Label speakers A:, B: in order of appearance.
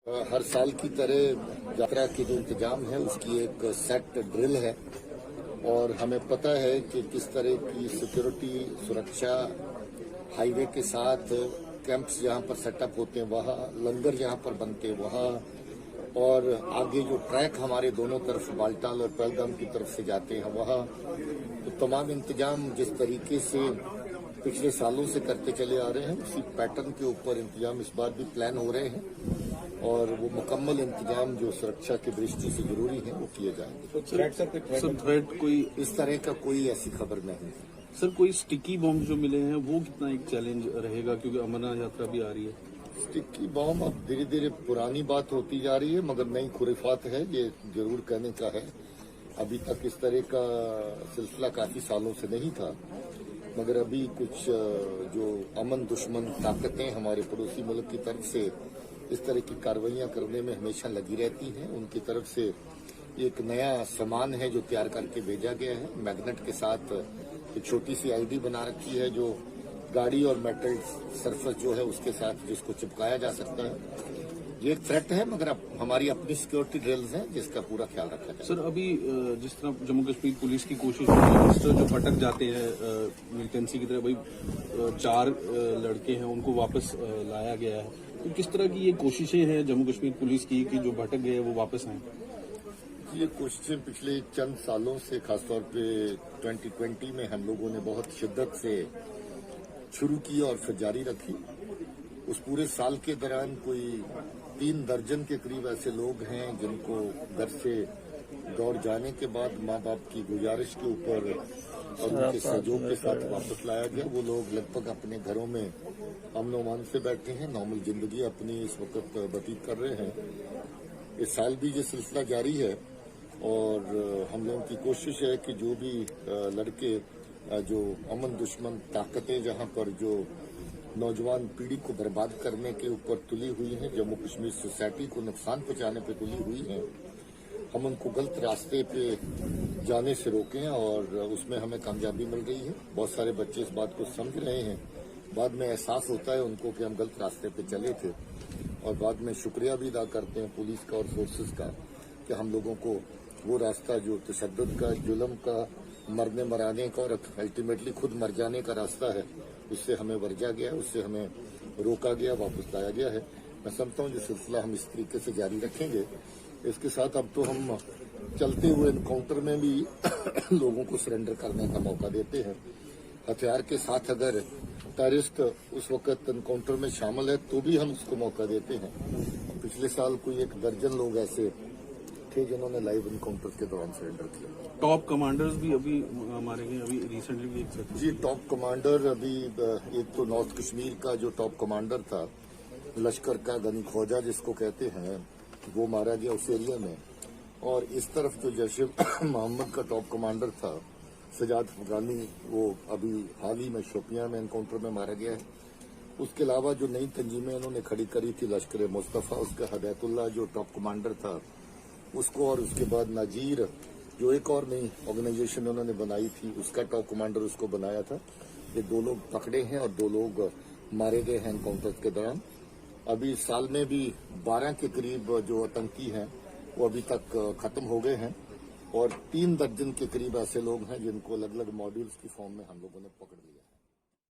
A: हर साल की तरह यात्रा के जो इंतजाम है उसकी एक सेट ड्रिल है और हमें पता है कि किस तरह की सिक्योरिटी सुरक्षा हाईवे के साथ कैंप्स जहाँ पर सेटअप होते हैं वहाँ, लंगर जहाँ पर बनते हैं वहाँ, और आगे जो ट्रैक हमारे दोनों तरफ बालटाल और पहलगाम की तरफ से जाते हैं वहाँ, तो तमाम इंतजाम जिस तरीके से पिछले सालों से करते चले आ रहे हैं उसी पैटर्न के ऊपर इंतजाम इस बार भी प्लान हो रहे हैं और वो मुकम्मल इंतजाम जो सुरक्षा की दृष्टि से जरूरी है वो किए जाएंगे।
B: सर थ्रेट कोई
A: इस तरह का कोई ऐसी खबर नहीं है।
B: सर कोई स्टिकी बॉम्ब जो मिले हैं वो कितना एक चैलेंज रहेगा, क्योंकि अमरनाथ यात्रा भी आ रही है।
A: स्टिकी बॉम्ब अब धीरे धीरे पुरानी बात होती जा रही है, मगर नई खुराफात है, ये जरूर कहने का है। अभी तक इस तरह का सिलसिला काफी सालों से नहीं था, मगर अभी कुछ जो अमन दुश्मन ताकतें हमारे पड़ोसी मुल्क की तरफ से इस तरह की कार्रवाइयां करने में हमेशा लगी रहती हैं, उनकी तरफ से एक नया सामान है जो तैयार करके भेजा गया है। मैग्नेट के साथ एक छोटी सी आईडी बना रखी है जो गाड़ी और मेटल सरफेस जो है उसके साथ जिसको चिपकाया जा सकता है। ये एक थ्रेट है, मगर अब हमारी अपनी सिक्योरिटी ड्रिल्स हैं जिसका पूरा ख्याल रखा जाए।
B: सर अभी जिस तरह जम्मू कश्मीर पुलिस की कोशिश है, जो भटक जाते हैं मिलिटेंसी की तरह, भाई 4 लड़के हैं उनको वापस लाया गया है, तो किस तरह की ये कोशिशें हैं जम्मू कश्मीर पुलिस की कि जो भटक गए वो वापस आए?
A: ये कोशिशें पिछले चंद सालों से, खासतौर पे 2020 में हम लोगों ने बहुत शिद्दत से शुरू की और फिर जारी रखी। उस पूरे साल के दौरान कोई 3 दर्जन के करीब ऐसे लोग हैं जिनको घर से दौड़ जाने के बाद माँ बाप की गुजारिश के ऊपर और उनके सहयोग के साथ वापस लाया गया। वो लोग लगभग अपने घरों में अमन अमान से बैठे हैं, नॉर्मल जिंदगी अपनी इस वक्त व्यतीत कर रहे हैं। इस साल भी ये सिलसिला जारी है और हम लोगों की कोशिश है कि जो भी लड़के जो अमन दुश्मन ताकतें जहां पर जो नौजवान पीढ़ी को बर्बाद करने के ऊपर तुली हुई हैं, जम्मू कश्मीर सोसाइटी को नुकसान पहुंचाने पे तुली हुई हैं, हम उनको गलत रास्ते पे जाने से रोकें और उसमें हमें कामयाबी मिल रही है। बहुत सारे बच्चे इस बात को समझ रहे हैं, बाद में एहसास होता है उनको कि हम गलत रास्ते पे चले थे, और बाद में शुक्रिया भी अदा करते हैं पुलिस का और फोर्सेस का कि हम लोगों को वो रास्ता जो तशद्दुद का, जुल्म का, मरने मराने का और अल्टीमेटली खुद मर जाने का रास्ता है, उससे हमें वर्जा गया, उससे हमें रोका गया, वापस लाया गया है। मैं समझता हूँ ये सिलसिला हम इस तरीके से जारी रखेंगे। इसके साथ अब तो हम चलते हुए एनकाउंटर में भी लोगों को सरेंडर करने का मौका देते हैं। हथियार के साथ अगर टेररिस्ट उस वक्त एनकाउंटर में शामिल है तो भी हम उसको मौका देते हैं। पिछले साल कोई 1 दर्जन लोग ऐसे थे जिन्होंने लाइव एनकाउंटर के दौरान सरेंडर किया।
B: टॉप कमांडर्स भी अभी मारे गए, अभी रिसेंटली भी एक
A: जी टॉप कमांडर अभी एक तो नॉर्थ कश्मीर का जो टॉप कमांडर था लश्कर का, गनी ख्वाजा जिसको कहते हैं, वो मारा गया उस एरिया में। और इस तरफ जो जैश मोहम्मद का टॉप कमांडर था सजाद अफगानी, वो अभी हाल ही में शोपियां में एनकाउंटर में मारा गया है। उसके अलावा जो नई तंजीमें इन्होंने खड़ी करी थी, लश्कर मुस्तफा, उसका हदायतुल्लाह जो टॉप कमांडर था उसको, और उसके बाद नाजीर जो एक और नई ऑर्गेनाइजेशन उन्होंने बनाई थी उसका टॉप कमांडर उसको बनाया था। ये 2 लोग पकड़े हैं और 2 लोग मारे गए हैं एनकाउंटर के दौरान। अभी साल में भी 12 के करीब जो आतंकी हैं वो अभी तक खत्म हो गए हैं और 3 दर्जन के करीब ऐसे लोग हैं जिनको अलग अलग मॉड्यूल्स की फॉर्म में हम लोगों ने पकड़ लिया।